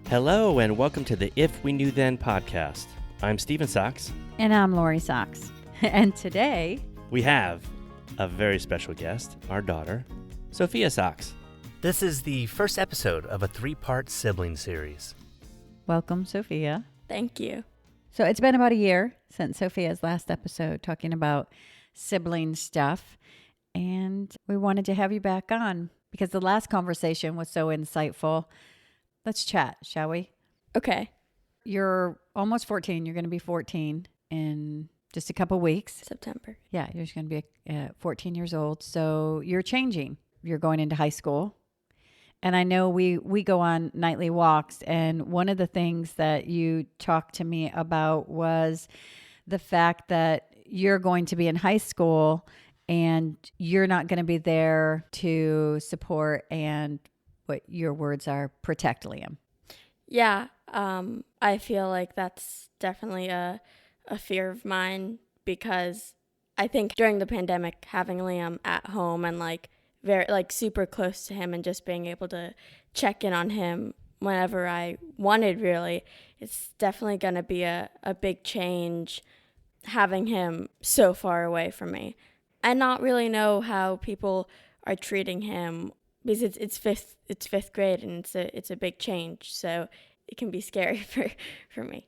Hello and welcome to the If We Knew Then podcast. I'm Stephen Saux. And I'm Lori Saux. And today we have a very special guest, our daughter, Sophia Saux. This is the first episode of a 3-part sibling series. Welcome, Sophia. Thank you. So it's been about a year since Sophia's last episode talking about sibling stuff. And we wanted to have you back on because the last conversation was so insightful. Let's chat, shall we? Okay. You're almost 14. You're going to be 14 in just a couple weeks. September. Yeah, you're just going to be 14 years old. So you're changing. You're going into high school. And I know we go on nightly walks. And one of the things that you talked to me about was the fact that you're going to be in high school and you're not going to be there to support and what your words are, protect Liam. Yeah, I feel like that's definitely a fear of mine because I think during the pandemic, having Liam at home and very super close to him and just being able to check in on him whenever I wanted, really, it's definitely going to be a big change having him so far away from me and not really know how people are treating him. Because it's fifth grade and it's a big change, so it can be scary for me.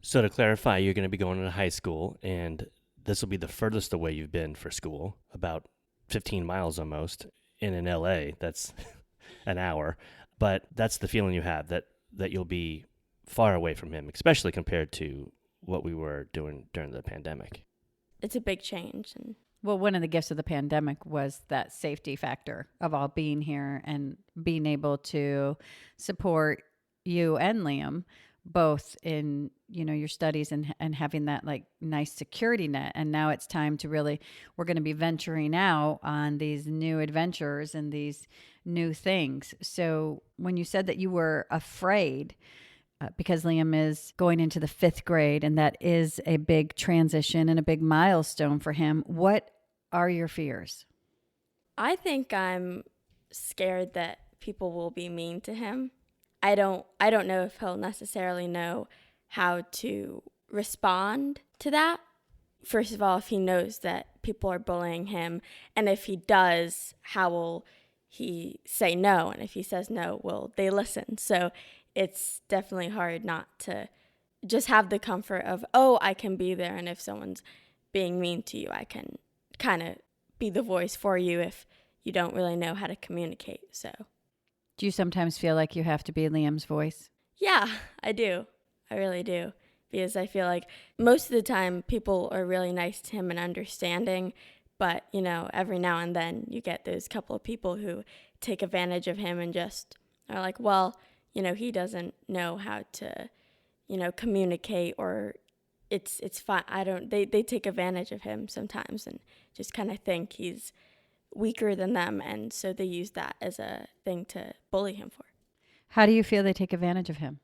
So to clarify, you're going to be going to high school, and this will be the furthest away you've been for school, about 15 miles almost. And in LA, that's an hour. But that's the feeling you have, that you'll be far away from him, especially compared to what we were doing during the pandemic. It's a big change. Well, one of the gifts of the pandemic was that safety factor of all being here and being able to support you and Liam both in, your studies and having that nice security net. And now it's time to we're going to be venturing out on these new adventures and these new things. So when you said that you were afraid because Liam is going into the 5th grade and that is a big transition and a big milestone for him, what are your fears? I think I'm scared that people will be mean to him. I don't know if he'll necessarily know how to respond to that. First of all, if he knows that people are bullying him, and if he does, how will he say no? And if he says no, will they listen? So it's definitely hard not to just have the comfort of, oh, I can be there, and if someone's being mean to you, I can kind of be the voice for you if you don't really know how to communicate. So do you sometimes feel like you have to be Liam's voice? Yeah, I do. I really do. Because I feel like most of the time people are really nice to him and understanding, but every now and then you get those couple of people who take advantage of him and just are like, well, he doesn't know how to communicate, or it's fine. They take advantage of him sometimes and just kind of think he's weaker than them, and so they use that as a thing to bully him for. How do you feel they take advantage of him?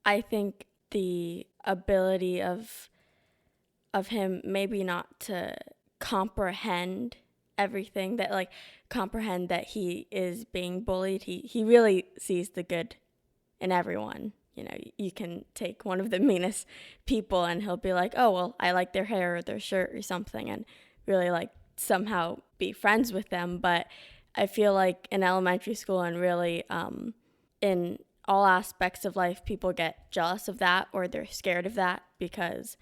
I think the ability of him maybe not to comprehend everything, that comprehend that he is being bullied. He really sees the good in everyone. You can take one of the meanest people and he'll be like, oh, well, I like their hair or their shirt or something, and really somehow be friends with them. But I feel like in elementary school and really in all aspects of life, people get jealous of that or they're scared of that because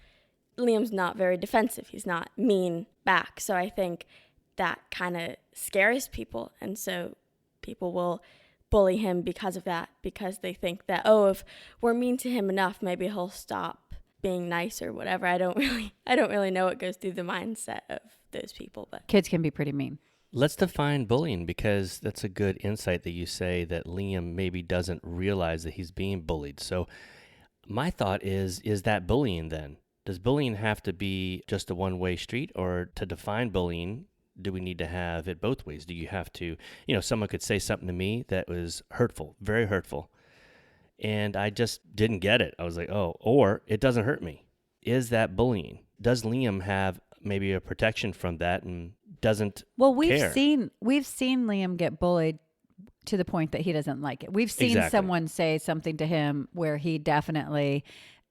Liam's not very defensive. He's not mean back. So I think that kind of scares people. And so people will bully him because of that, because they think that, oh, if we're mean to him enough, maybe he'll stop being nice or whatever. I don't really know what goes through the mindset of those people, but kids can be pretty mean. Let's define bullying, because that's a good insight that you say that Liam maybe doesn't realize that he's being bullied. So my thought is that bullying then? Does bullying have to be just a one-way street, or to define bullying, do we need to have it both ways? Do you have to, someone could say something to me that was hurtful, very hurtful, and I just didn't get it. I was like, oh, or it doesn't hurt me. Is that bullying? Does Liam have maybe a protection from that and doesn't Well, we've care? seen Liam get bullied to the point that he doesn't like it. We've seen Exactly. someone say something to him where he definitely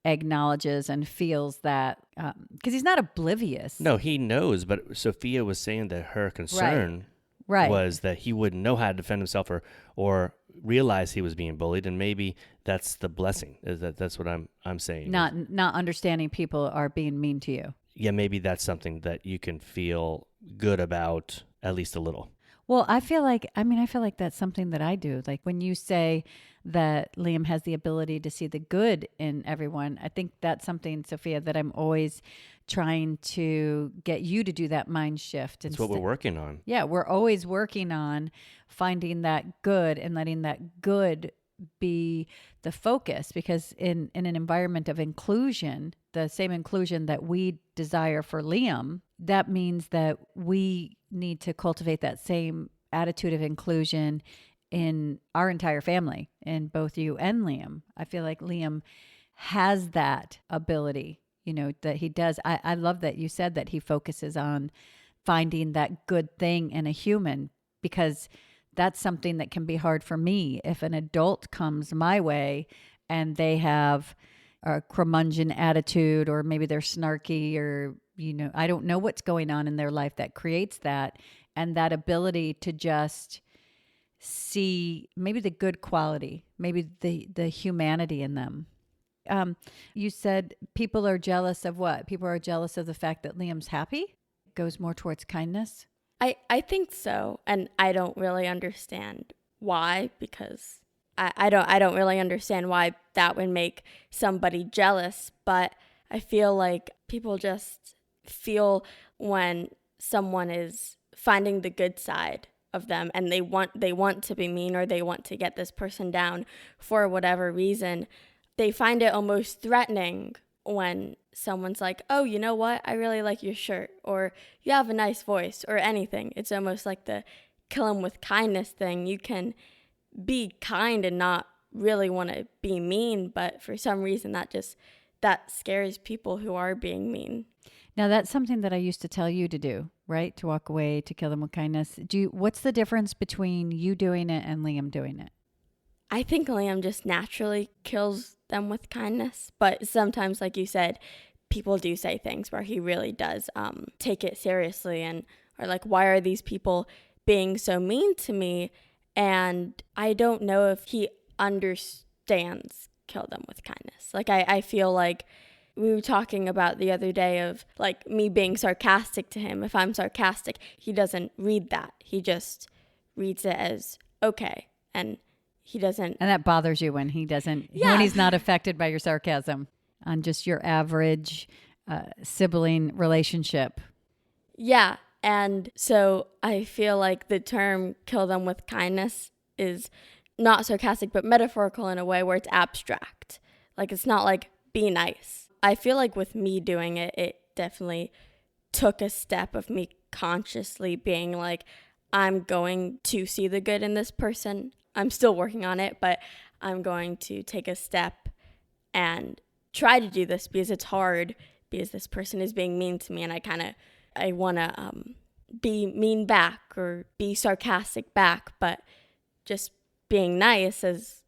acknowledges and feels that, because he's not oblivious. No, he knows, but Sophia was saying that her concern Right. was that he wouldn't know how to defend himself or realize he was being bullied, and maybe that's the blessing. That's what I'm saying. Not understanding people are being mean to you. Yeah, maybe that's something that you can feel good about at least a little. Well, I feel like that's something that I do. Like when you say that Liam has the ability to see the good in everyone, I think that's something, Sophia, that I'm always trying to get you to do that mind shift. That's what we're working on. Yeah, we're always working on finding that good and letting that good be the focus, because in an environment of inclusion, the same inclusion that we desire for Liam, that means that we need to cultivate that same attitude of inclusion in our entire family, in both you and Liam. I feel like Liam has that ability, that he does. I love that you said that he focuses on finding that good thing in a human, because that's something that can be hard for me. If an adult comes my way and they have a curmudgeon attitude, or maybe they're snarky, or, I don't know what's going on in their life that creates that. And that ability to just see maybe the good quality, maybe the humanity in them. You said people are jealous of what? People are jealous of the fact that Liam's happy? It goes more towards kindness? I think so, and I don't really understand why, because I don't really understand why that would make somebody jealous, but I feel like people just feel when someone is finding the good side of them and they want to be mean, or they want to get this person down for whatever reason, they find it almost threatening when someone's like, oh, you know what? I really like your shirt, or you have a nice voice, or anything. It's almost like the kill 'em with kindness thing. You can be kind and not really want to be mean, but for some reason that scares people who are being mean. Now, that's something that I used to tell you to do, right? To walk away, to kill them with kindness. What's the difference between you doing it and Liam doing it? I think Liam just naturally kills them with kindness, but sometimes, like you said, people do say things where he really does take it seriously and are like, why are these people being so mean to me? And I don't know if he understands kill them with kindness. Like I feel like we were talking about the other day of like me being sarcastic to him. If I'm sarcastic, he doesn't read that. He just reads it as okay. And he doesn't. And that bothers you when he doesn't, Yeah. when he's not affected by your sarcasm on just your average sibling relationship. Yeah. And so I feel like the term kill them with kindness is not sarcastic, but metaphorical in a way where it's abstract. Like it's not like be nice. I feel like with me doing it, it definitely took a step of me consciously being like, I'm going to see the good in this person. I'm still working on it, but I'm going to take a step and try to do this because it's hard, because this person is being mean to me, and I want to be mean back or be sarcastic back, but just being nice is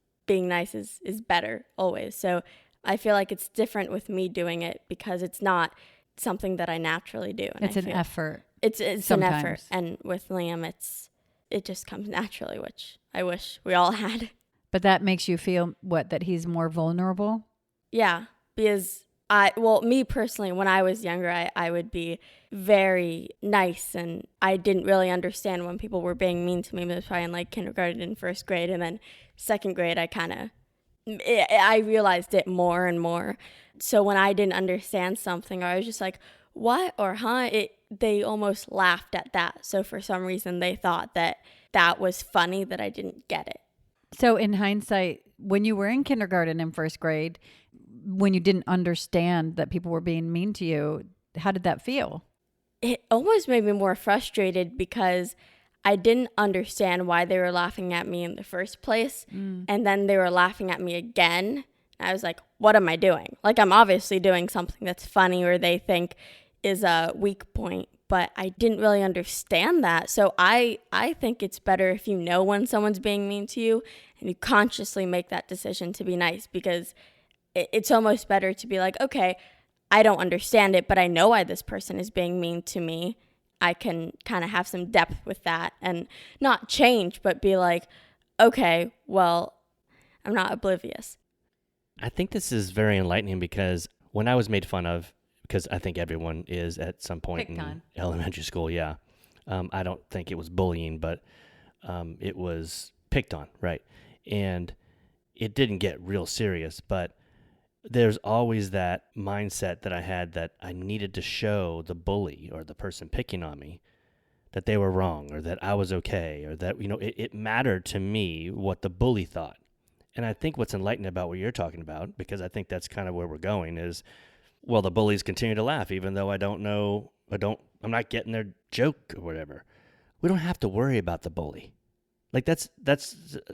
better always. So I feel like it's different with me doing it because it's not something that I naturally do. And It's an effort. It's an sometimes. effort. And with Liam, it just comes naturally, which I wish we all had. But that makes you feel that he's more vulnerable? Yeah, because me personally, when I was younger, I would be very nice, and I didn't really understand when people were being mean to me. It was probably in like kindergarten and first grade, and then second grade, I realized it more and more. So when I didn't understand something, or I was just like, what, or huh, they almost laughed at that. So for some reason, they thought that was funny that I didn't get it. So in hindsight, when you were in kindergarten and first grade, when you didn't understand that people were being mean to you, how did that feel? It almost made me more frustrated because I didn't understand why they were laughing at me in the first place. And then they were laughing at me again. I was like, what am I doing? Like, I'm obviously doing something that's funny or they think is a weak point, but I didn't really understand that. So I think it's better if you know when someone's being mean to you and you consciously make that decision to be nice, because it's almost better to be like, okay, I don't understand it, but I know why this person is being mean to me. I can kind of have some depth with that and not change, but be like, okay, well, I'm not oblivious. I think this is very enlightening because when I was made fun of, because I think everyone is at some point Picked on. elementary school, yeah. I don't think it was bullying, but it was picked on, right? And it didn't get real serious, but there's always that mindset that I had that I needed to show the bully or the person picking on me that they were wrong or that I was okay or that, it mattered to me what the bully thought. And I think what's enlightening about what you're talking about, because I think that's kind of where we're going, is, well, the bullies continue to laugh even though I'm not getting their joke or whatever. We don't have to worry about the bully. Like that's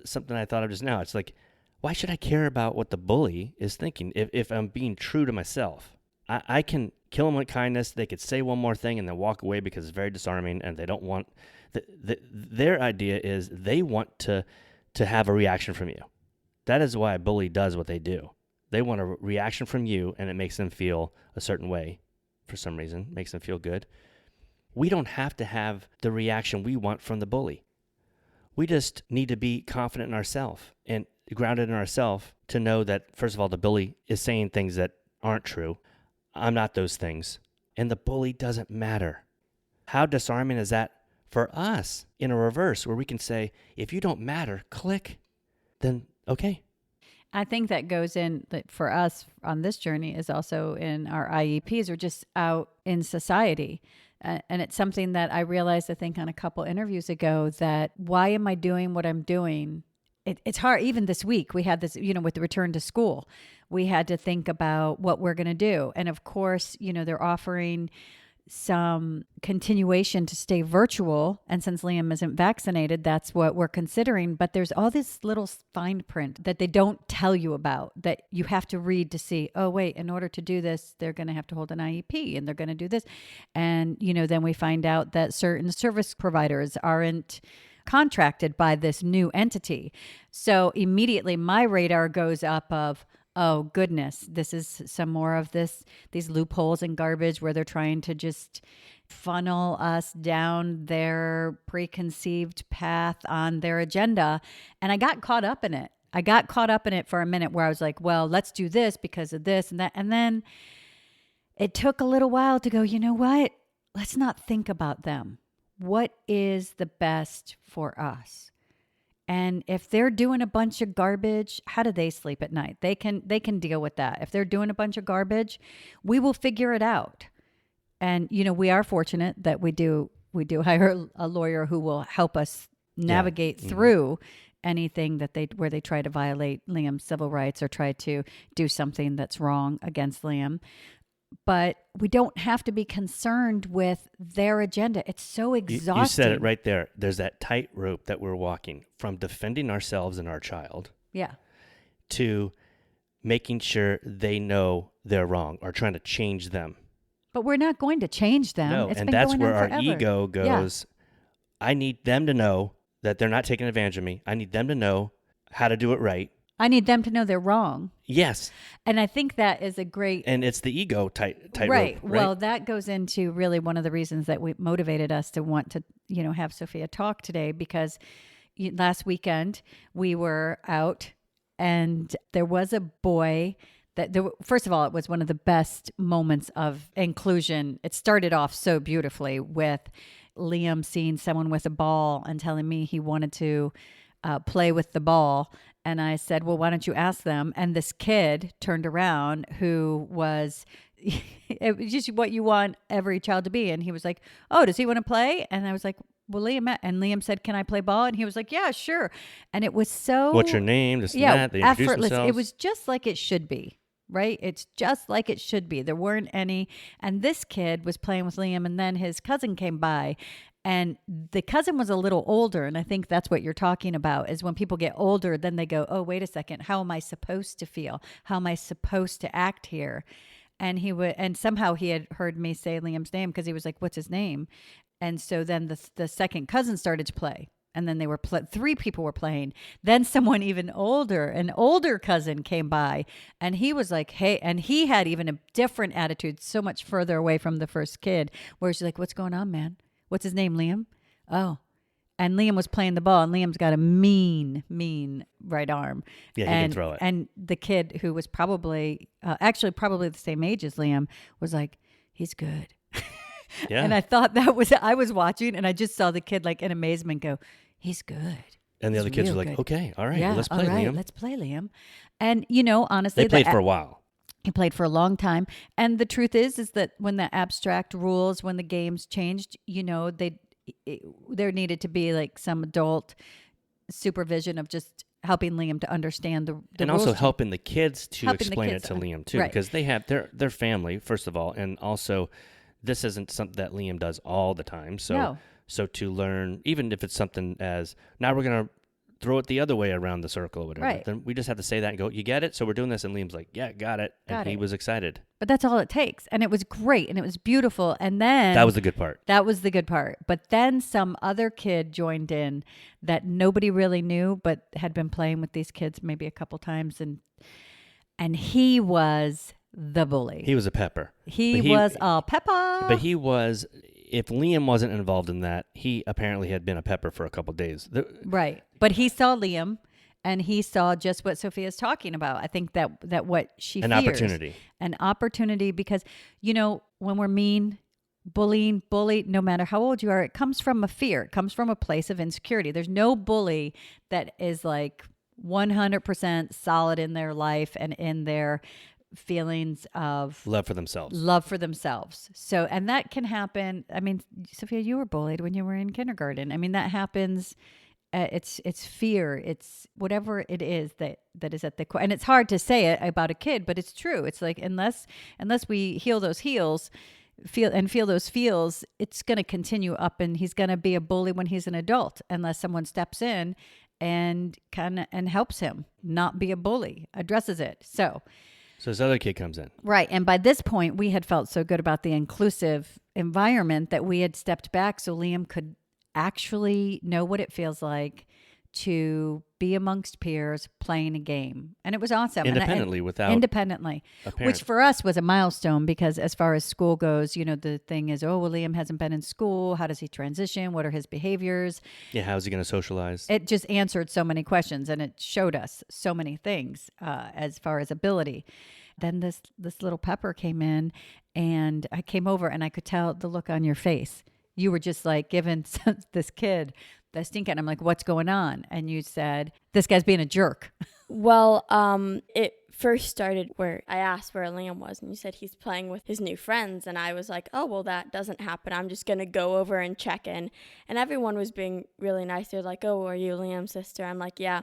something I thought of just now. It's like, why should I care about what the bully is thinking if I'm being true to myself? I can kill them with kindness. They could say one more thing and then walk away because it's very disarming, and they don't want their idea is they want to have a reaction from you. That is why a bully does what they do. They want a reaction from you, and it makes them feel a certain way for some reason, makes them feel good. We don't have to have the reaction we want from the bully. We just need to be confident in ourselves and grounded in ourselves to know that, first of all, the bully is saying things that aren't true. I'm not those things. And the bully doesn't matter. How disarming is that for us in a reverse where we can say, if you don't matter, click, then okay. I think that goes in that for us on this journey is also in our IEPs or just out in society. And it's something that I realized, I think, on a couple interviews ago, that why am I doing what I'm doing? It's hard. Even this week, we had this, with the return to school, we had to think about what we're going to do. And of course, they're offering some continuation to stay virtual. And since Liam isn't vaccinated, that's what we're considering. But there's all this little fine print that they don't tell you about that you have to read to see, oh, wait, in order to do this, they're going to have to hold an IEP and they're going to do this. And, then we find out that certain service providers aren't contracted by this new entity. So immediately my radar goes up of, oh goodness, this is some more of these loopholes and garbage where they're trying to just funnel us down their preconceived path on their agenda. And I got caught up in it. I got caught up in it for a minute where I was like, well, let's do this because of this and that. And then it took a little while to go, you know what? Let's not think about them. What is the best for us? And if they're doing a bunch of garbage, how do they sleep at night? They can deal with that. If they're doing a bunch of garbage, we will figure it out. And, we are fortunate that we do hire a lawyer who will help us navigate through anything where they try to violate Liam's civil rights or try to do something that's wrong against Liam. But we don't have to be concerned with their agenda. It's so exhausting. You said it right there. There's that tightrope that we're walking from defending ourselves and our child to making sure they know they're wrong or trying to change them. But we're not going to change them. No, it's and been that's going where on our forever. ego goes, I need them to know that they're not taking advantage of me. I need them to know how to do it right. I need them to know they're wrong. Yes. And I think that is a great... And it's the ego tightrope, right. right? Well, that goes into really one of the reasons that motivated us to want to, have Sophia talk today, because last weekend we were out and there was a boy that, first of all, it was one of the best moments of inclusion. It started off so beautifully with Liam seeing someone with a ball and telling me he wanted to play with the ball. And I said, well, why don't you ask them? And this kid turned around who was, it was just what you want every child to be. And he was like, oh, does he want to play? And I was like, well, Liam said, can I play ball? And he was like, yeah, sure. And it was so. What's your name? This and that. They introduced effortless. themselves. It was just like it should be. Right? It's just like it should be. There weren't any. And this kid was playing with Liam, and then his cousin came by. And the cousin was a little older, and I think that's what you're talking about, is when people get older, then they go, oh, wait a second, how am I supposed to feel? How am I supposed to act here? and and somehow he had heard me say Liam's name because he was like, "What's his name?" And so then the second cousin started to play. And then they were three people were playing. Then someone even older, an older cousin came by, and he was like, "Hey," and he had even a different attitude, so much further away from the first kid, where she's like, "What's going on, man? What's his name, Liam?" Oh, and Liam was playing the ball, and Liam's got a mean right arm. Yeah, he can throw it. And the kid who was probably the same age as Liam was like, "He's good." Yeah. And I thought I was watching, and I just saw the kid like in amazement go, "He's good." And the He's other kids real were like, good. "Okay, all right, Yeah, well, let's play, all right, Liam." let's play, Liam. And honestly, They played for a while. he played for a long time. And the truth is that when the abstract rules, when the games changed, there needed to be like some adult supervision of just helping Liam to understand the And rules also change. helping the kids to Helping the explain kids it to on- Liam too, right. because they have their family first of all, and also this isn't something that Liam does all the time. So No. so to learn, even if it's something as now we're gonna throw it the other way around the circle or whatever, Right. then we just have to say that and go, "You get it?" So we're doing this, and Liam's like, "Yeah, got it," and Got he it. was excited. But that's all it takes. And it was great and it was beautiful. And then That was the good part. that was the good part. But then some other kid joined in that nobody really knew, but had been playing with these kids maybe a couple times, and he was the bully. He was a pepper. He But was a pepper. But he was. If Liam wasn't involved in that, he apparently had been a pepper for a couple of days. Right. But he saw Liam, and he saw just what Sophia's talking about. I think that what she An fears. opportunity. An opportunity, because, when we're mean, bullied, no matter how old you are, it comes from a fear. It comes from a place of insecurity. There's no bully that is like 100% solid in their life and in their feelings of Love for themselves. So, and that can happen. I mean, Sophia, you were bullied when you were in kindergarten. I mean, that happens. It's fear. It's whatever it is that is at the core. And it's hard to say it about a kid, but it's true. It's like, unless we heal those heels, feel those feels, it's going to continue up, and he's going to be a bully when he's an adult, unless someone steps in and helps him not be a bully, addresses it. So this other kid comes in. right. And by this point, we had felt so good about the inclusive environment that we had stepped back so Liam could actually know what it feels like to be amongst peers playing a game. And it was awesome. Independently, without independently, a parent. which for us was a milestone, because as far as school goes, the thing is, oh, well, Liam hasn't been in school. How does he transition? What are his behaviors? Yeah, how's he going to socialize? It just answered so many questions, and it showed us so many things as far as ability. Then this little pepper came in, and I came over, and I could tell the look on your face. You were just like giving this kid the stink eye. And I'm like, "What's going on?" And you said, "This guy's being a jerk." Well, it first started where I asked where Liam was, and you said he's playing with his new friends, and I was like, "Oh, well, that doesn't happen. I'm just gonna go over and check in." And everyone was being really nice. They're like, "Oh, are you Liam's sister?" I'm like, "Yeah."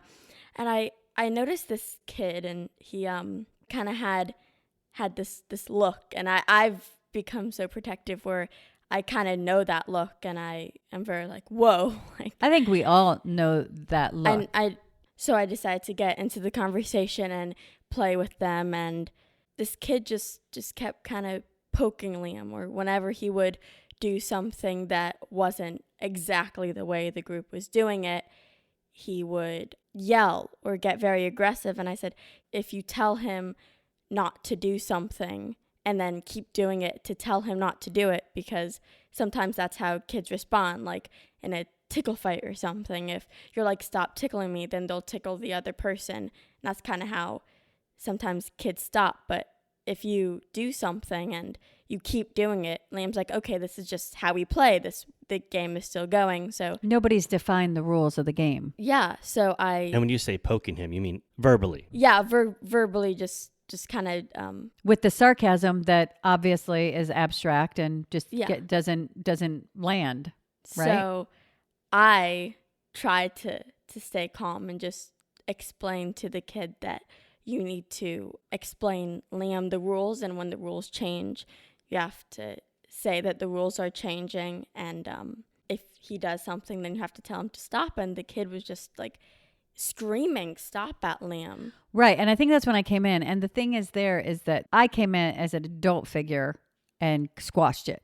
And I noticed this kid, and he kind of had this look, and I've become so protective where I kind of know that look, and I am very like, whoa. Like, I think we all know that look. So I decided to get into the conversation and play with them, and this kid just kept kind of poking Liam, or whenever he would do something that wasn't exactly the way the group was doing it, he would yell or get very aggressive. And I said, if you tell him not to do something and then keep doing it, to tell him not to do it, because sometimes that's how kids respond, like in a tickle fight or something. If you're like, stop tickling me, then they'll tickle the other person. And that's kind of how sometimes kids stop. But if you do something and you keep doing it, Liam's like, okay, this is just how we play. The game is still going. So nobody's defined the rules of the game. yeah. So And when you say poking him, you mean verbally? Yeah, verbally, just kind of with the sarcasm that obviously is abstract and just Yeah. doesn't land, right? So I tried to stay calm and just explain to the kid that you need to explain Liam the rules, and when the rules change, you have to say that the rules are changing, and if he does something, then you have to tell him to stop. And the kid was just like, screaming stop at Liam. Right. And I think that's when I came in. And the thing is that I came in as an adult figure and squashed it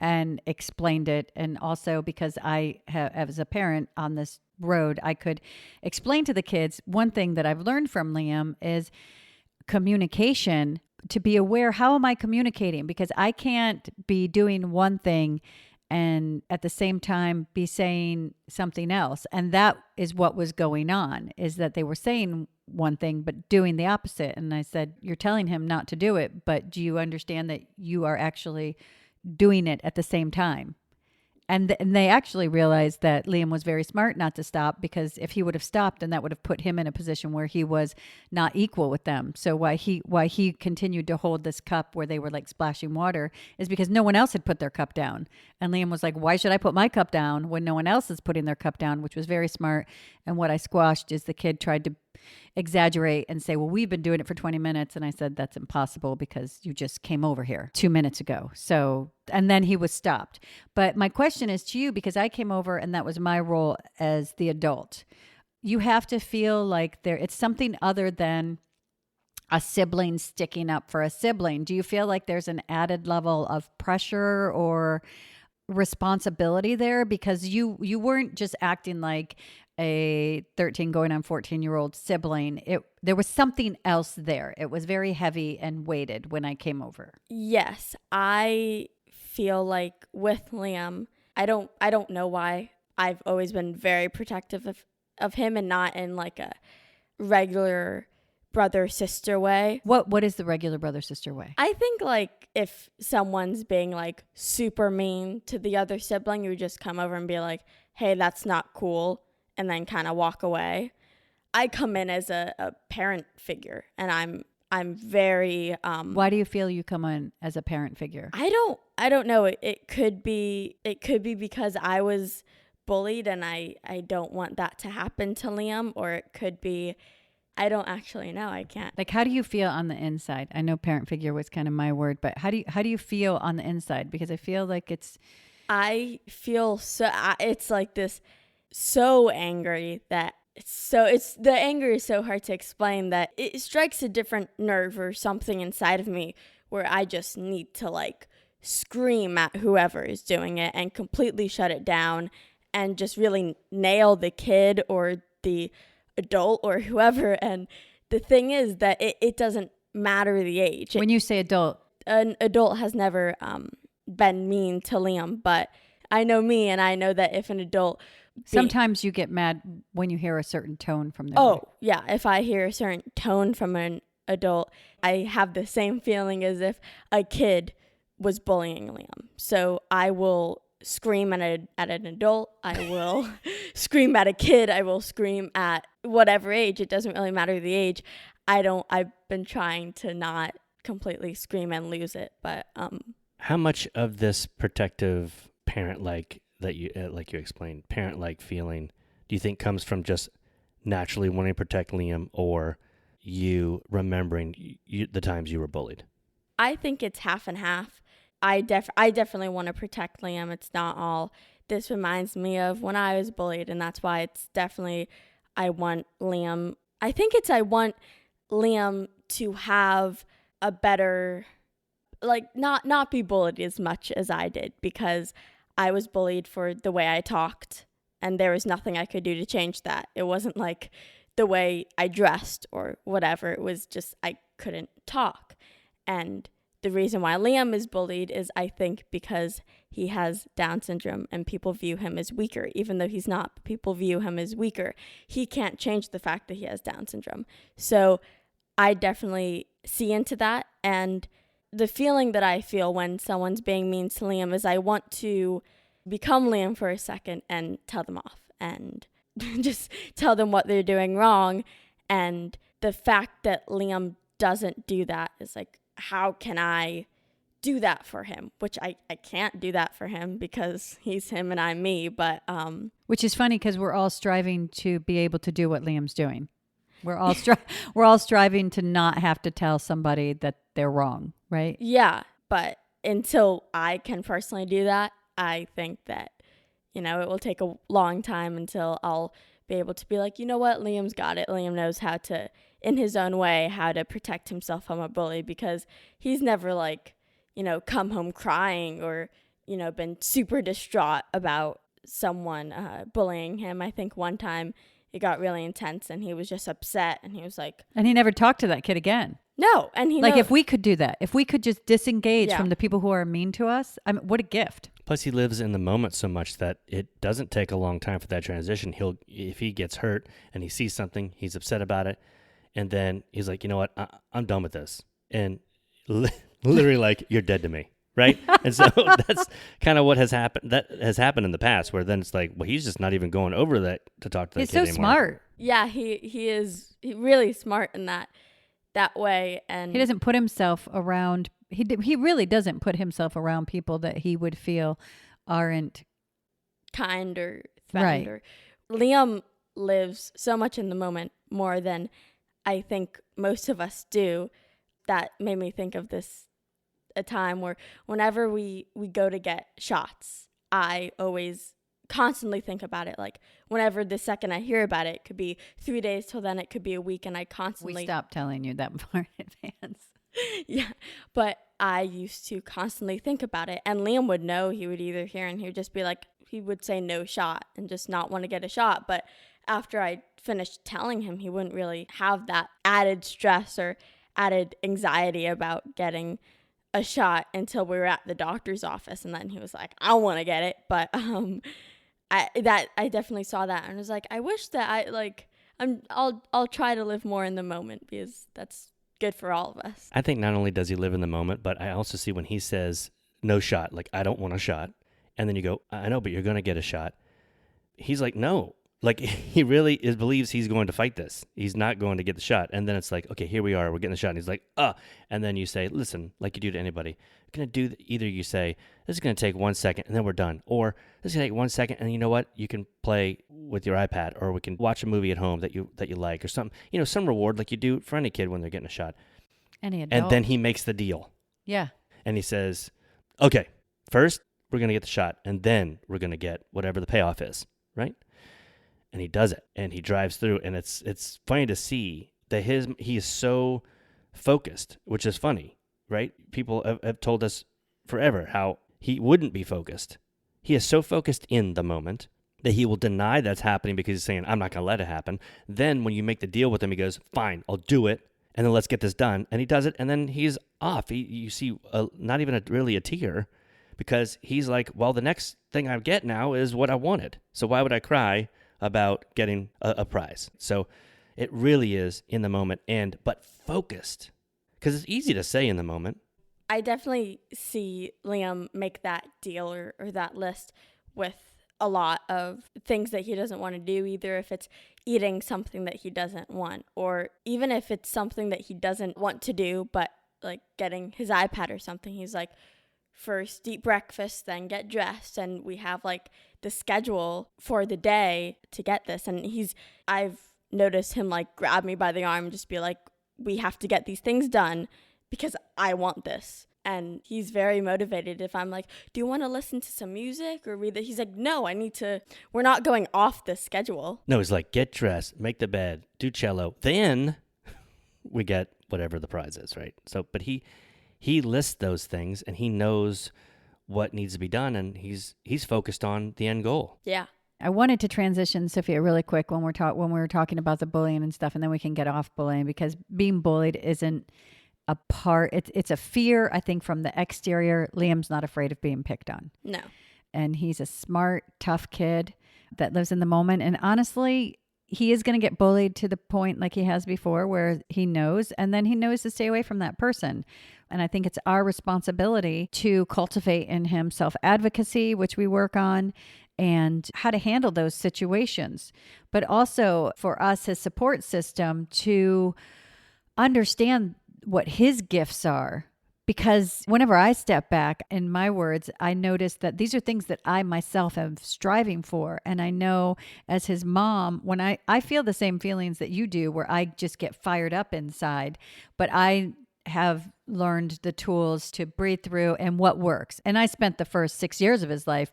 and explained it. And also because I have, as a parent on this road, I could explain to the kids one thing that I've learned from Liam is communication, to be aware, how am I communicating? Because I can't be doing one thing and at the same time be saying something else. And that is what was going on, is that they were saying one thing but doing the opposite. And I said, you're telling him not to do it, but do you understand that you are actually doing it at the same time? And they actually realized that Liam was very smart not to stop, because if he would have stopped, then that would have put him in a position where he was not equal with them. So why he continued to hold this cup where they were like splashing water is because no one else had put their cup down. And Liam was like, why should I put my cup down when no one else is putting their cup down, which was very smart. And what I squashed is the kid tried to exaggerate and say, well, we've been doing it for 20 minutes. And I said, that's impossible because you just came over here 2 minutes ago. So, and then he was stopped. But my question is to you, because I came over and that was my role as the adult. You have to feel like it's something other than a sibling sticking up for a sibling. Do you feel like there's an added level of pressure or responsibility there? Because you weren't just acting like a 13 going on 14-year-old sibling. There was something else there. It was very heavy and weighted when I came over. Yes, I feel like with Liam, I don't know why. I've always been very protective of him, and not in like a regular brother-sister way. What is the regular brother-sister way? I think like if someone's being like super mean to the other sibling, you just come over and be like, hey, that's not cool, and then kind of walk away. I come in as a parent figure, and I'm very Why do you feel you come in as a parent figure? I don't know. It could be because I was bullied and I don't want that to happen to Liam, or it could be, I don't actually know. I can't. Like, how do you feel on the inside? I know parent figure was kind of my word, but how do you feel on the inside? Because I feel like I feel it's like this so angry that it's the anger is so hard to explain that it strikes a different nerve or something inside of me where I just need to like scream at whoever is doing it and completely shut it down and just really nail the kid or the adult or whoever. And the thing is that it doesn't matter the age. When you say adult, an adult has never been mean to Liam, but I know me, and I know that if an adult sometimes you get mad when you hear a certain tone from them. Oh, yeah. If I hear a certain tone from an adult, I have the same feeling as if a kid was bullying Liam. So I will scream at an adult. I will scream at a kid. I will scream at whatever age. It doesn't really matter the age. I've been trying to not completely scream and lose it, but how much of this protective parent-like that you like you explained, parent-like feeling, do you think comes from just naturally wanting to protect Liam, or you remembering the times you were bullied? I think it's half and half. I definitely want to protect Liam. It's not all. This reminds me of when I was bullied, and that's why it's definitely I want Liam. I think I want Liam to have a better, like not be bullied as much as I did, because I was bullied for the way I talked, and there was nothing I could do to change that. It wasn't like the way I dressed or whatever. It was just I couldn't talk. And the reason why Liam is bullied is, I think, because he has Down syndrome and people view him as weaker, even though he's not. People view him as weaker. He can't change the fact that he has Down syndrome. So I definitely see into that. And the feeling that I feel when someone's being mean to Liam is I want to become Liam for a second and tell them off and just tell them what they're doing wrong. And the fact that Liam doesn't do that is like, how can I do that for him? Which I can't do that for him because he's him and I'm me. But which is funny because we're all striving to be able to do what Liam's doing. We're all striving to not have to tell somebody that they're wrong, right? Yeah, but until I can personally do that, I think that, it will take a long time until I'll be be able to be like, you know what, Liam's got it. Liam knows how to, in his own way, how to protect himself from a bully, because he's never like, come home crying or, been super distraught about someone bullying him. I think one time it got really intense and he was just upset and he was like... And he never talked to that kid again. No. And he like, if we could do that, if we could just disengage Yeah. from the people who are mean to us, I mean, what a gift. Plus, he lives in the moment so much that it doesn't take a long time for that transition. If he gets hurt and he sees something, he's upset about it, and then he's like, you know what, I'm done with this, and literally like, you're dead to me, right? And so that's kind of what has happened. That has happened in the past, where then it's like, well, he's just not even going over that to talk to that He's kid so anymore. smart. Yeah, he is really smart in that way, and He doesn't put himself around. He really doesn't put himself around people that he would feel aren't kind or threatened. Right. Or Liam lives so much in the moment, more than I think most of us do. That made me think of a time where whenever we go to get shots, I always constantly think about it. Like, whenever the second I hear about it, could be 3 days till then, it could be a week, and I constantly... We stopped telling you that far in advance. Yeah, but I used to constantly think about it, and Liam would know. He would either hear and he would just be like, he would say no shot and just not want to get a shot. But after I finished telling him, he wouldn't really have that added stress or added anxiety about getting a shot until we were at the doctor's office, and then he was like, I want to get it. But I definitely saw that and was like, I wish that I'll try to live more in the moment, because that's good for all of us. I think not only does he live in the moment, but I also see when he says no shot, like, I don't want a shot, and then you go, I know, but you're going to get a shot. He's like, no. Like, he really believes he's going to fight this. He's not going to get the shot. And then it's like, okay, here we are. We're getting the shot. And he's like, and then you say, listen, like you do to anybody, you're going to do either you say, this is going to take 1 second and then we're done. Or this is going to take 1 second and you know what? You can play with your iPad, or we can watch a movie at home that you like, or something, some reward like you do for any kid when they're getting a shot. Any adult. And then he makes the deal. Yeah. And he says, okay, first we're going to get the shot, and then we're going to get whatever the payoff is, right? And he does it, and he drives through, and it's funny to see that he is so focused, which is funny, right? People have told us forever how he wouldn't be focused. He is so focused in the moment that he will deny that's happening because he's saying, I'm not going to let it happen. Then when you make the deal with him, he goes, fine, I'll do it, and then let's get this done. And he does it, and then he's off. You see not even really a tear, because he's like, well, the next thing I get now is what I wanted. So why would I cry about getting a prize? So it really is in the moment, but focused, because it's easy to say in the moment. I definitely see Liam make that deal or that list with a lot of things that he doesn't want to do, either if it's eating something that he doesn't want, or even if it's something that he doesn't want to do, but like getting his iPad or something. He's like, first eat breakfast, then get dressed, and we have like the schedule for the day to get this. And I've noticed him like grab me by the arm and just be like, we have to get these things done because I want this. And he's very motivated. If I'm like, do you want to listen to some music or read that? He's like, no, we're not going off the schedule. No, he's like, get dressed, make the bed, do cello, then we get whatever the prize is, right? So, but he lists those things, and he knows what needs to be done, and he's focused on the end goal. Yeah. I wanted to transition, Sophia, really quick when we were talking about the bullying and stuff, and then we can get off bullying, because being bullied isn't a part. It's a fear, I think, from the exterior. Liam's not afraid of being picked on. No. And he's a smart, tough kid that lives in the moment. And honestly, he is going to get bullied to the point like he has before, where he knows, and then he knows to stay away from that person. And I think it's our responsibility to cultivate in him self-advocacy, which we work on, and how to handle those situations. But also for us, his support system, to understand what his gifts are. Because whenever I step back, in my words, I notice that these are things that I myself am striving for. And I know as his mom, when I feel the same feelings that you do, where I just get fired up inside, but I have learned the tools to breathe through and what works. And I spent the first 6 years of his life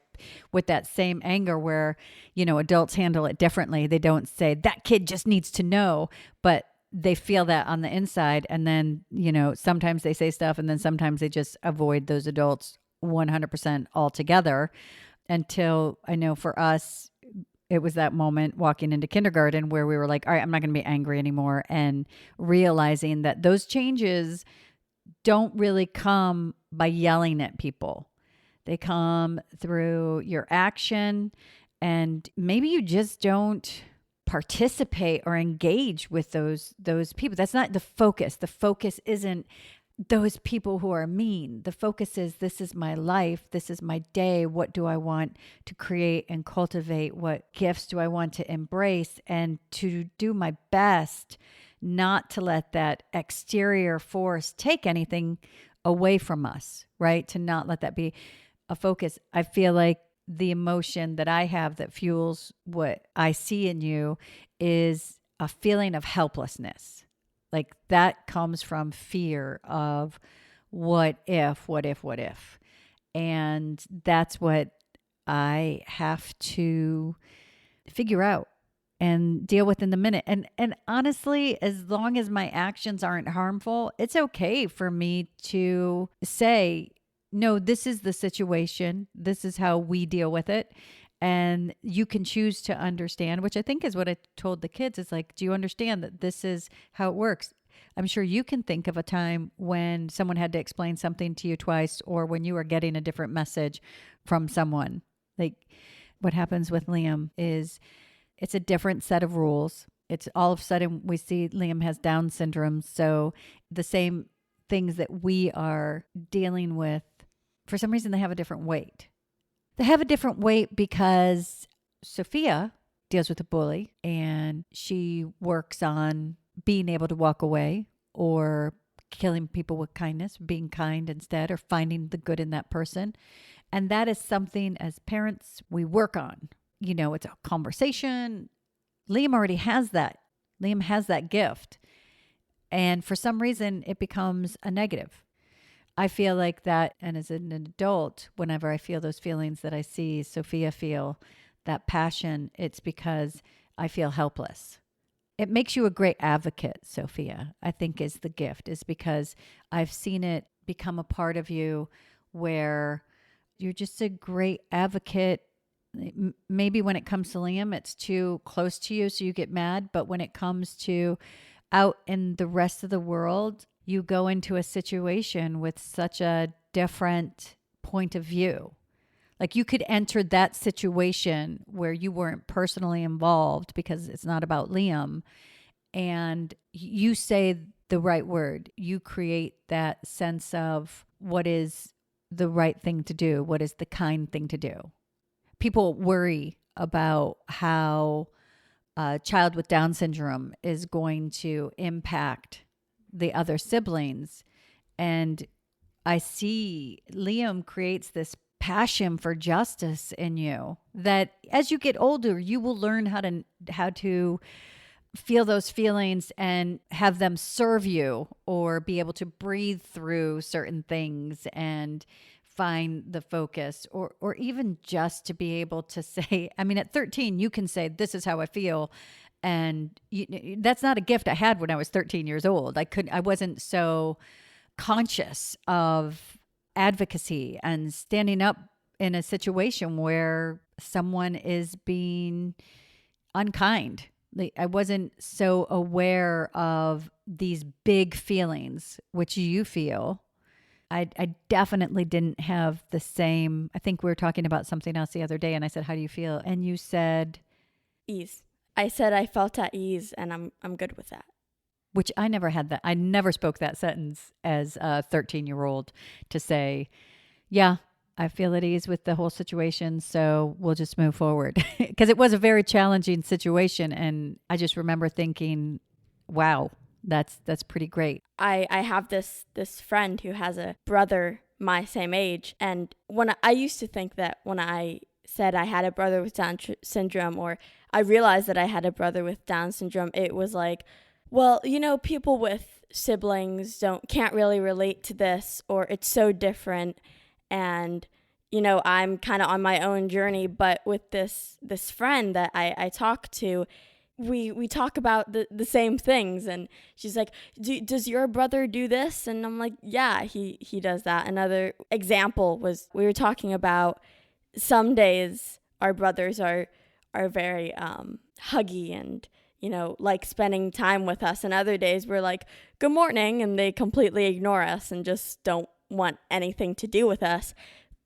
with that same anger where, adults handle it differently. They don't say that kid just needs to know, but they feel that on the inside. And then, sometimes they say stuff and then sometimes they just avoid those adults 100% altogether until I know for us, it was that moment walking into kindergarten where we were like, all right, I'm not going to be angry anymore. And realizing that those changes don't really come by yelling at people. They come through your action, and maybe you just don't participate or engage with those people. That's not the focus. The focus isn't those people who are mean. The focus is, this is my life. This is my day. What do I want to create and cultivate? What gifts do I want to embrace? And to do my best not to let that exterior force take anything away from us, right? To not let that be a focus. I feel like the emotion that I have that fuels what I see in you is a feeling of helplessness. Like that comes from fear of what if. And that's what I have to figure out and deal with in the minute. And honestly, as long as my actions aren't harmful, it's okay for me to say, no, this is the situation. This is how we deal with it. And you can choose to understand, which I think is what I told the kids, is like, do you understand that this is how it works? I'm sure you can think of a time when someone had to explain something to you twice, or when you were getting a different message from someone. Like what happens with Liam is it's a different set of rules. It's all of a sudden we see Liam has Down syndrome. So the same things that we are dealing with, for some reason, they have a different weight. They have a different weight because Sophia deals with a bully and she works on being able to walk away or killing people with kindness, being kind instead, or finding the good in that person. And that is something as parents we work on. It's a conversation. Liam already has that. Liam has that gift. And for some reason, it becomes a negative. I feel like that, and as an adult, whenever I feel those feelings that I see Sophia feel, that passion, it's because I feel helpless. It makes you a great advocate, Sophia, I think is the gift, is because I've seen it become a part of you where you're just a great advocate. Maybe when it comes to Liam, it's too close to you, so you get mad. But when it comes to out in the rest of the world, you go into a situation with such a different point of view. Like you could enter that situation where you weren't personally involved because it's not about Liam, and you say the right word. You create that sense of what is the right thing to do, what is the kind thing to do. People worry about how a child with Down syndrome is going to impact the other siblings. And I see Liam creates this passion for justice in you that as you get older, you will learn how to feel those feelings and have them serve you, or be able to breathe through certain things and find the focus, or even just to be able to say, I mean, at 13, you can say, this is how I feel. And that's not a gift I had when I was 13 years old. I wasn't so conscious of advocacy and standing up in a situation where someone is being unkind. I wasn't so aware of these big feelings, which you feel. I definitely didn't have the same. I think we were talking about something else the other day, and I said, how do you feel? And you said, ease. I said I felt at ease, and I'm good with that. Which I never had that. I never spoke that sentence as a 13-year-old to say, yeah, I feel at ease with the whole situation, so we'll just move forward. Because it was a very challenging situation, and I just remember thinking, wow, that's pretty great. I have this friend who has a brother my same age, and when I used to think that when I said I had a brother with Down syndrome, or I realized that I had a brother with Down syndrome, it was like, well, people with siblings can't really relate to this, or it's so different, and I'm kind of on my own journey. But with this friend that I talk to, we talk about the same things, and she's like, does your brother do this? And I'm like, yeah, he does that. Another example was, we were talking about, some days our brothers are very huggy and like spending time with us, and other days we're like, good morning, and they completely ignore us and just don't want anything to do with us.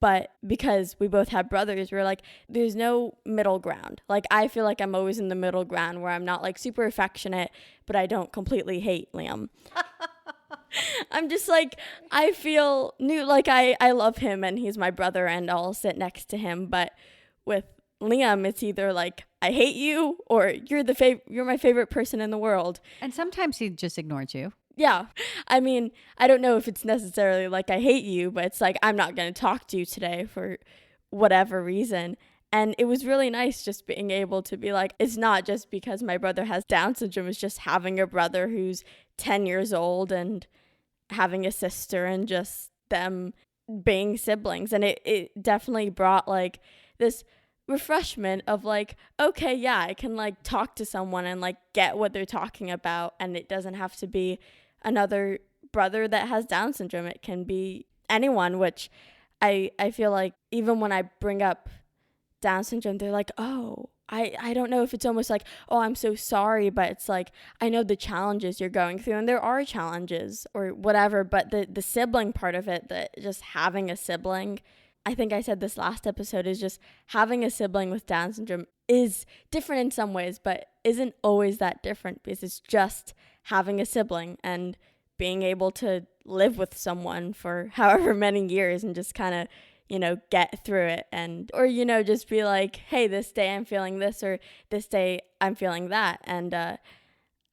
But because we both have brothers, we're like, there's no middle ground. Like, I feel like I'm always in the middle ground, where I'm not like super affectionate, but I don't completely hate Liam. I'm just like, I feel new, like I love him and he's my brother and I'll sit next to him. But with Liam, it's either like, I hate you, or you're my favorite person in the world. And sometimes he just ignores you. Yeah. I mean, I don't know if it's necessarily like, I hate you, but it's like, I'm not going to talk to you today for whatever reason. And it was really nice just being able to be like, it's not just because my brother has Down syndrome, it's just having a brother who's 10 years old and having a sister, and just them being siblings. And it definitely brought like this refreshment of like, okay, yeah, I can like talk to someone and like get what they're talking about, and it doesn't have to be another brother that has Down syndrome. It can be anyone, which I feel like even when I bring up Down syndrome, they're like, oh, I don't know if it's almost like, oh, I'm so sorry, but it's like, I know the challenges you're going through, and there are challenges or whatever, but the sibling part of it, that just having a sibling, I think I said this last episode, is just having a sibling with Down syndrome is different in some ways, but isn't always that different, because it's just having a sibling and being able to live with someone for however many years and just kind of, get through it, and, or, just be like, hey, this day I'm feeling this, or this day I'm feeling that. And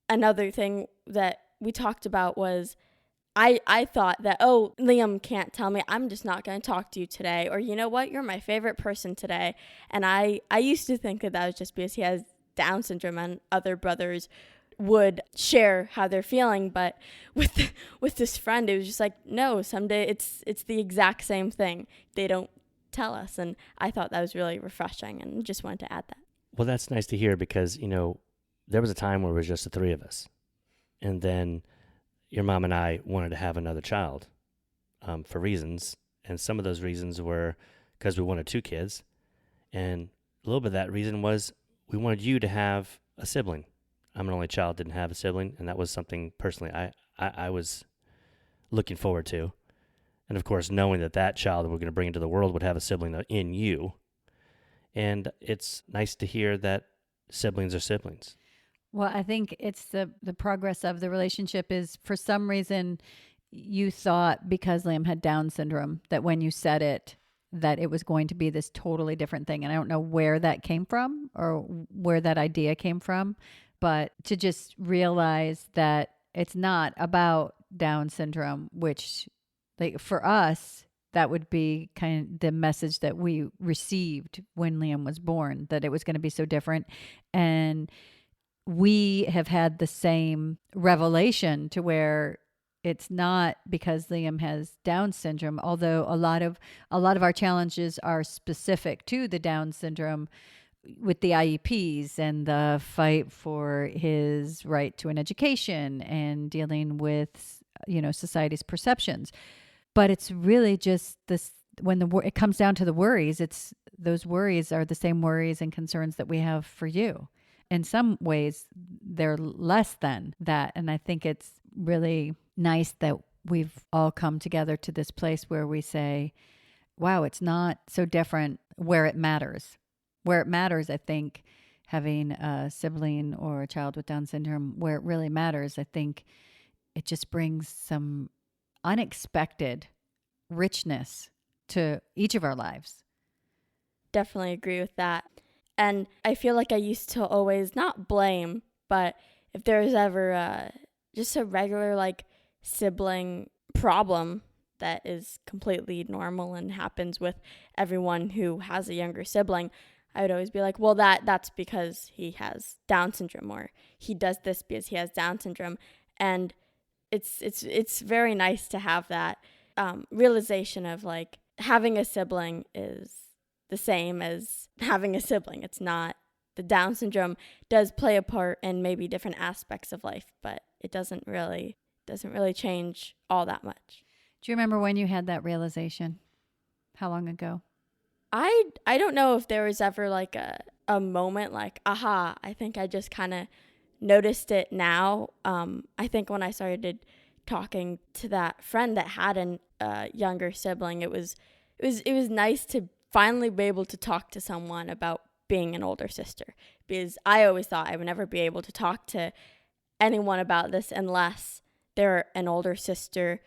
another thing that we talked about was, I thought that, oh, Liam can't tell me, I'm just not going to talk to you today, or you know what, you're my favorite person today. And I used to think that was just because he has Down syndrome and other brothers would share how they're feeling. But with this friend, it was just like, no, someday it's the exact same thing. They don't tell us. And I thought that was really refreshing, and just wanted to add that. Well, that's nice to hear, because, there was a time where it was just the three of us. And then your mom and I wanted to have another child for reasons. And some of those reasons were because we wanted two kids. And a little bit of that reason was we wanted you to have a sibling. I'm an only child, didn't have a sibling. And that was something personally I was looking forward to. And of course, knowing that child that we're going to bring into the world would have a sibling in you. And it's nice to hear that siblings are siblings. Well, I think it's the progress of the relationship is, for some reason, you thought because Liam had Down syndrome that when you said it, that it was going to be this totally different thing. And I don't know where that came from or where that idea came from, but to just realize that it's not about Down syndrome, which, like, for us, that would be kind of the message that we received when Liam was born, that it was going to be so different. And we have had the same revelation to where it's not because Liam has Down syndrome, although a lot of our challenges are specific to the Down syndrome, with the IEPs and the fight for his right to an education and dealing with, society's perceptions. But it's really just this, when it comes down to the worries, those worries are the same worries and concerns that we have for you. In some ways, they're less than that. And I think it's really nice that we've all come together to this place where we say, wow, it's not so different where it matters. Where it matters, I think, having a sibling or a child with Down syndrome, where it really matters, I think it just brings some unexpected richness to each of our lives. Definitely agree with that. And I feel like I used to always not blame, but if there's ever just a regular like sibling problem that is completely normal and happens with everyone who has a younger sibling, I would always be like, well, that's because he has Down syndrome, or he does this because he has Down syndrome. And it's very nice to have that realization of like having a sibling is the same as having a sibling. It's not, the Down syndrome does play a part in maybe different aspects of life, but it doesn't really change all that much. Do you remember when you had that realization? How long ago? I don't know if there was ever like a moment like, aha, I think I just kind of noticed it now. I think when I started talking to that friend that had a younger sibling, it was nice to finally be able to talk to someone about being an older sister, because I always thought I would never be able to talk to anyone about this unless they're an older sister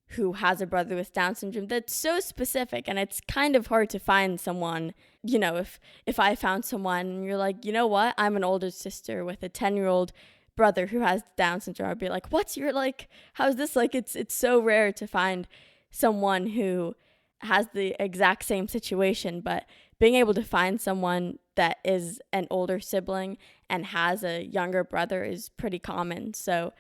who has a brother with Down syndrome. That's so specific, and it's kind of hard to find someone. You know, if I found someone and you're like, you know what, I'm an older sister with a 10-year-old brother who has Down syndrome, I'd be like, what's your, like, how's this? Like, it's so rare to find someone who has the exact same situation, but being able to find someone that is an older sibling and has a younger brother is pretty common. So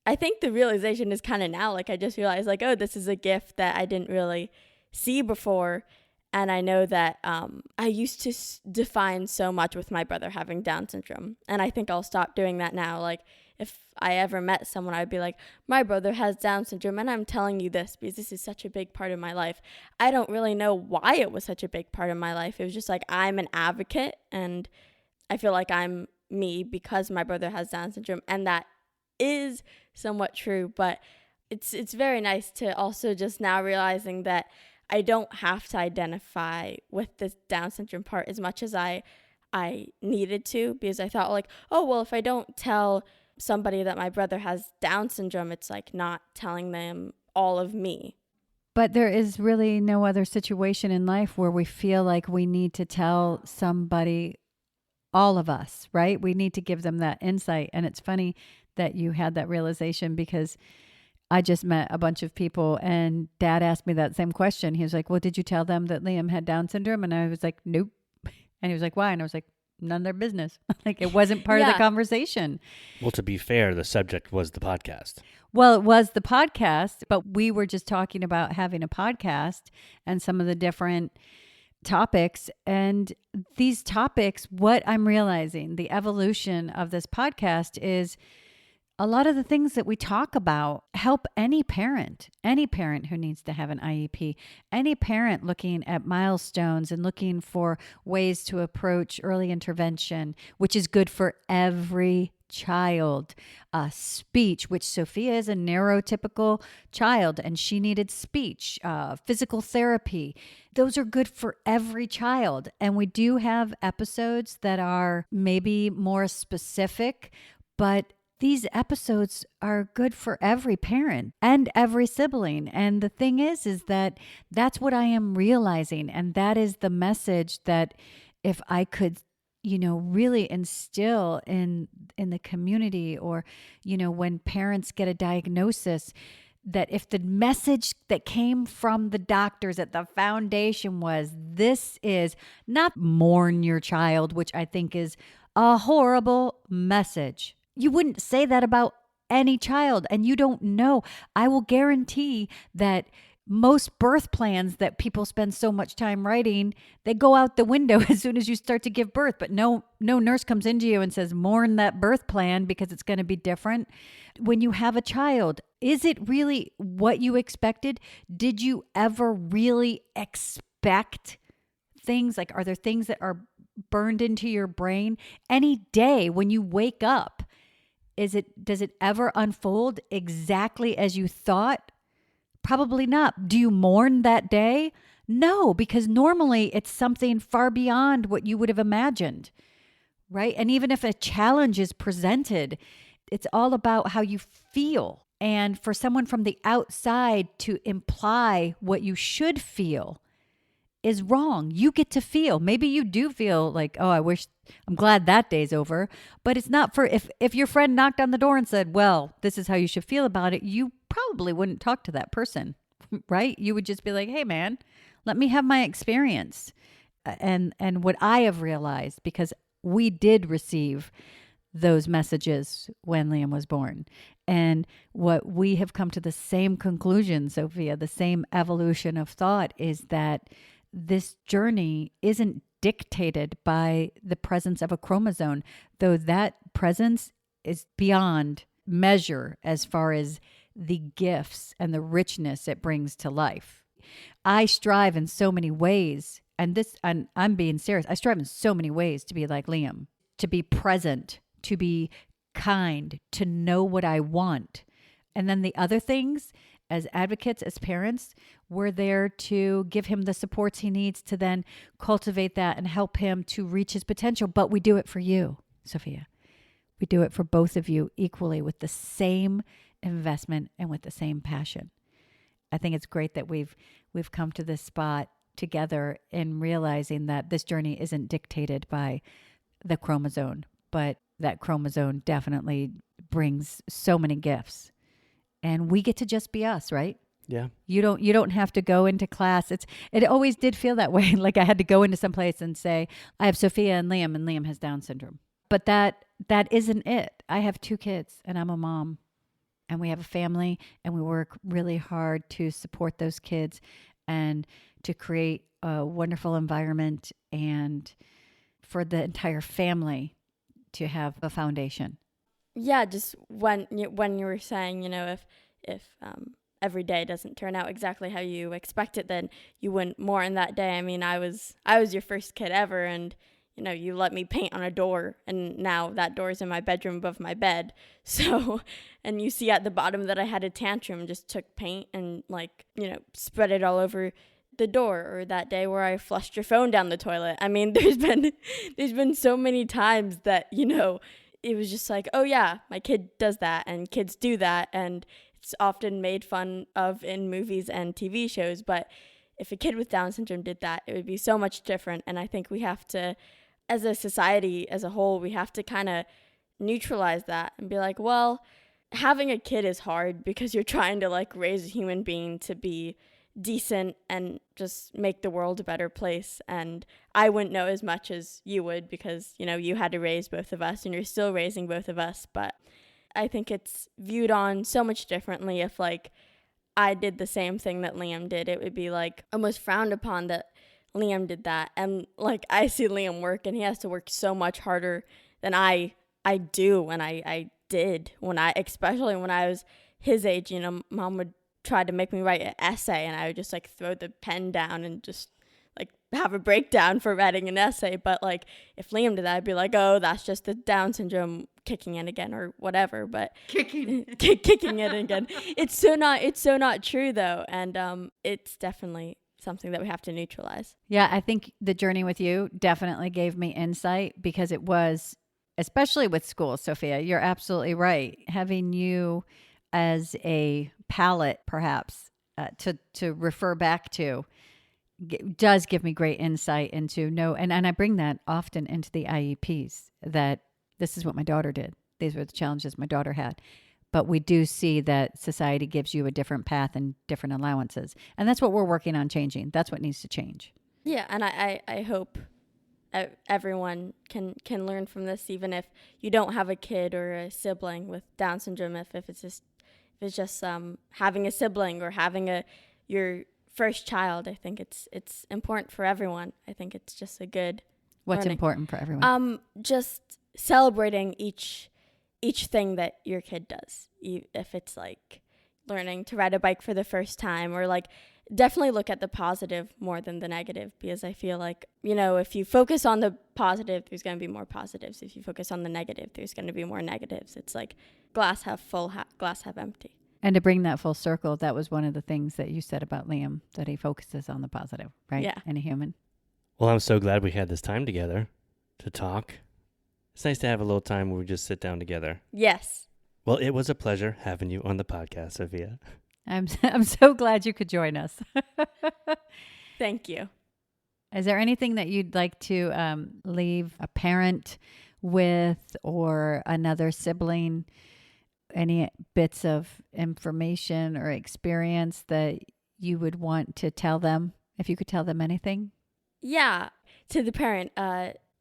I think the realization is kind of now, like, I just realized, like, oh, this is a gift that I didn't really see before. And I know that I used to define so much with my brother having Down syndrome. And I think I'll stop doing that now. Like, if I ever met someone, I'd be like, my brother has Down syndrome, and I'm telling you this because this is such a big part of my life. I don't really know why it was such a big part of my life. It was just like, I'm an advocate, and I feel like I'm me because my brother has Down syndrome. And that is somewhat true, but it's very nice to also just now realizing that I don't have to identify with this Down syndrome part as much as I needed to, because I thought, like, oh, well, if I don't tell somebody that my brother has Down syndrome, it's like not telling them all of me. But there is really no other situation in life where we feel like we need to tell somebody, all of us, right? We need to give them that insight. And it's funny that you had that realization, because I just met a bunch of people and Dad asked me that same question. He was like, well, did you tell them that Liam had Down syndrome? And I was like, nope. And he was like, why? And I was like, none of their business. Like, it wasn't part of the conversation. Well, to be fair, the subject was the podcast. Well, it was the podcast, but we were just talking about having a podcast and some of the different topics. And these topics, what I'm realizing, the evolution of this podcast is a lot of the things that we talk about help any parent who needs to have an IEP, any parent looking at milestones and looking for ways to approach early intervention, which is good for every child. Speech, which Sophia is a neurotypical child and she needed speech, physical therapy. Those are good for every child. And we do have episodes that are maybe more specific, but these episodes are good for every parent and every sibling. And the thing is that that's what I am realizing. And that is the message that if I could, really instill in the community, or, when parents get a diagnosis, that if the message that came from the doctors at the foundation was, this is not mourn your child, which I think is a horrible message. You wouldn't say that about any child, and you don't know. I will guarantee that most birth plans that people spend so much time writing, they go out the window as soon as you start to give birth. But no nurse comes into you and says, mourn that birth plan because it's going to be different. When you have a child, is it really what you expected? Did you ever really expect things? Like, are there things that are burned into your brain any day when you wake up? Does it ever unfold exactly as you thought? Probably not. Do you mourn that day? No, because normally it's something far beyond what you would have imagined, right? And even if a challenge is presented, it's all about how you feel. And for someone from the outside to imply what you should feel is wrong. You get to feel. Maybe you do feel like, oh, I'm glad that day's over. But it's not for, if your friend knocked on the door and said, well, this is how you should feel about it, you probably wouldn't talk to that person, right? You would just be like, hey, man, let me have my experience. and what I have realized, because we did receive those messages when Liam was born. And what we have come to the same conclusion, Sophia, the same evolution of thought, is that this journey isn't dictated by the presence of a chromosome, though that presence is beyond measure as far as the gifts and the richness it brings to life. I strive in so many ways, and I'm being serious. I strive in so many ways to be like Liam, to be present, to be kind, to know what I want. And then the other things, as advocates, as parents, we're there to give him the supports he needs to then cultivate that and help him to reach his potential. But we do it for you, Sophia. We do it for both of you equally with the same investment and with the same passion. I think it's great that we've come to this spot together in realizing that this journey isn't dictated by the chromosome, but that chromosome definitely brings so many gifts. And we get to just be us, right? Yeah. You don't have to go into class. It always did feel that way. Like I had to go into some place and say, I have Sophia and Liam has Down syndrome. But that isn't it. I have 2 kids and I'm a mom, and we have a family, and we work really hard to support those kids and to create a wonderful environment and for the entire family to have a foundation. Yeah, just when you were saying, if every day doesn't turn out exactly how you expect it, then you wouldn't mourn that day. I mean, I was your first kid ever, and you let me paint on a door, and now that door is in my bedroom above my bed. So, and you see at the bottom that I had a tantrum, just took paint and spread it all over the door. Or that day where I flushed your phone down the toilet. I mean, there's been so many times that, it was just like, oh yeah, my kid does that, and kids do that. And it's often made fun of in movies and TV shows. But if a kid with Down syndrome did that, it would be so much different. And I think we have to, as a society as a whole, we have to kind of neutralize that and be like, well, having a kid is hard because you're trying to raise a human being to be decent and just make the world a better place. And I wouldn't know as much as you would because, you had to raise both of us and you're still raising both of us. But I think it's viewed on so much differently. If I did the same thing that Liam did, it would be almost frowned upon that Liam did that. And I see Liam work, and he has to work so much harder than I do, and I did especially when I was his age. Mom would try to make me write an essay, and I would just throw the pen down and just have a breakdown for writing an essay. But if Liam did that, I'd be like, oh, that's just the Down syndrome kicking in again or whatever. But kicking it again. It's so not true though. And it's definitely something that we have to neutralize. Yeah, I think the journey with you definitely gave me insight, because it was, especially with school, Sophia, you're absolutely right. Having you as a palette, perhaps, to refer back to does give me great insight into and I bring that often into the IEPs, that this is what my daughter did. These were the challenges my daughter had. But we do see that society gives you a different path and different allowances. And that's what we're working on changing. That's what needs to change. Yeah, and I hope everyone can learn from this, even if you don't have a kid or a sibling with Down syndrome. If it's just having a sibling or having your first child, I think it's important for everyone. I think it's just a good What's learning. Important for everyone? Just celebrating each thing that your kid does. If it's learning to ride a bike for the first time, or definitely look at the positive more than the negative, because I feel if you focus on the positive, there's going to be more positives. If you focus on the negative, there's going to be more negatives. It's glass half full, glass half empty. And to bring that full circle, that was one of the things that you said about Liam, that he focuses on the positive, right? Yeah. In a human. Well, I'm so glad we had this time together to talk. It's nice to have a little time where we just sit down together. Yes. Well, it was a pleasure having you on the podcast, Sophia. I'm so glad you could join us. Thank you. Is there anything that you'd like to leave a parent with, or another sibling? Any bits of information or experience that you would want to tell them, if you could tell them anything? Yeah, to the parent,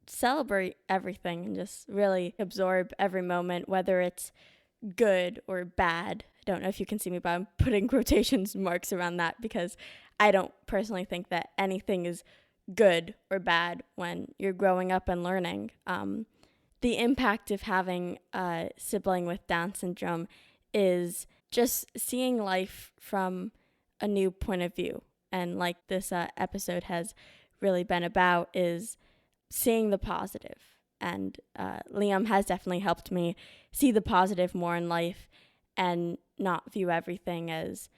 celebrate everything and just really absorb every moment, whether it's good or bad. I don't know if you can see me, but I'm putting quotations marks around that because I don't personally think that anything is good or bad when you're growing up and learning. The impact of having a sibling with Down syndrome is just seeing life from a new point of view. And like this episode has really been about, is seeing the positive. And Liam has definitely helped me see the positive more in life and not view everything as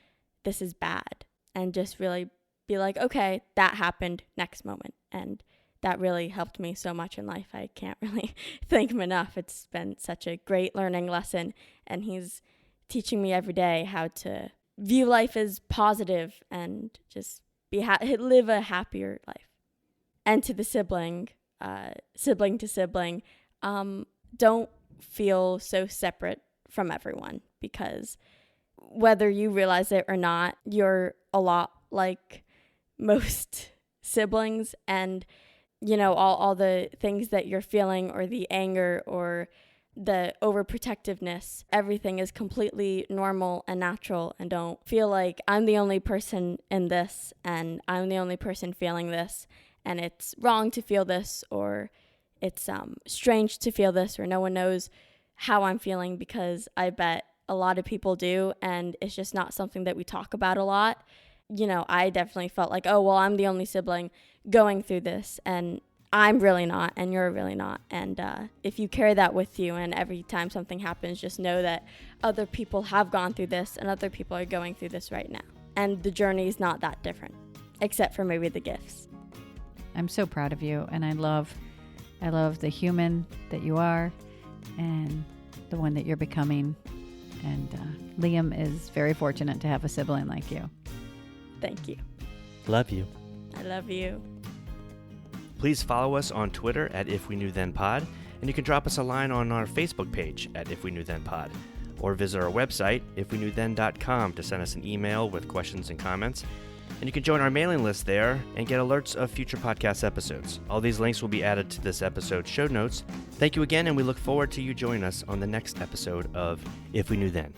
this is bad, and just really be like, okay, that happened, next moment. And that really helped me so much in life. I can't really thank him enough. It's been such a great learning lesson, and he's teaching me every day how to view life as positive and just live a happier life. And to the sibling to sibling, don't feel so separate from everyone, because whether you realize it or not, you're a lot like most siblings, and all the things that you're feeling, or the anger or the overprotectiveness, everything is completely normal and natural. And don't feel like I'm the only person in this and I'm the only person feeling this, and it's wrong to feel this, or it's strange to feel this, or no one knows how I'm feeling, because I bet a lot of people do, and it's just not something that we talk about a lot. I definitely felt like, oh, well, I'm the only sibling going through this, and I'm really not, and you're really not. And if you carry that with you, and every time something happens, just know that other people have gone through this, and other people are going through this right now. And the journey is not that different, except for maybe the gifts. I'm so proud of you, and I love the human that you are and the one that you're becoming. And Liam is very fortunate to have a sibling like you. Thank you. Love you. I love you. Please follow us on Twitter at If We Knew Then Pod, and you can drop us a line on our Facebook page at If We Knew Then Pod, or visit our website, ifweknewthen.com, to send us an email with questions and comments. And you can join our mailing list there and get alerts of future podcast episodes. All these links will be added to this episode's show notes. Thank you again, and we look forward to you joining us on the next episode of If We Knew Then.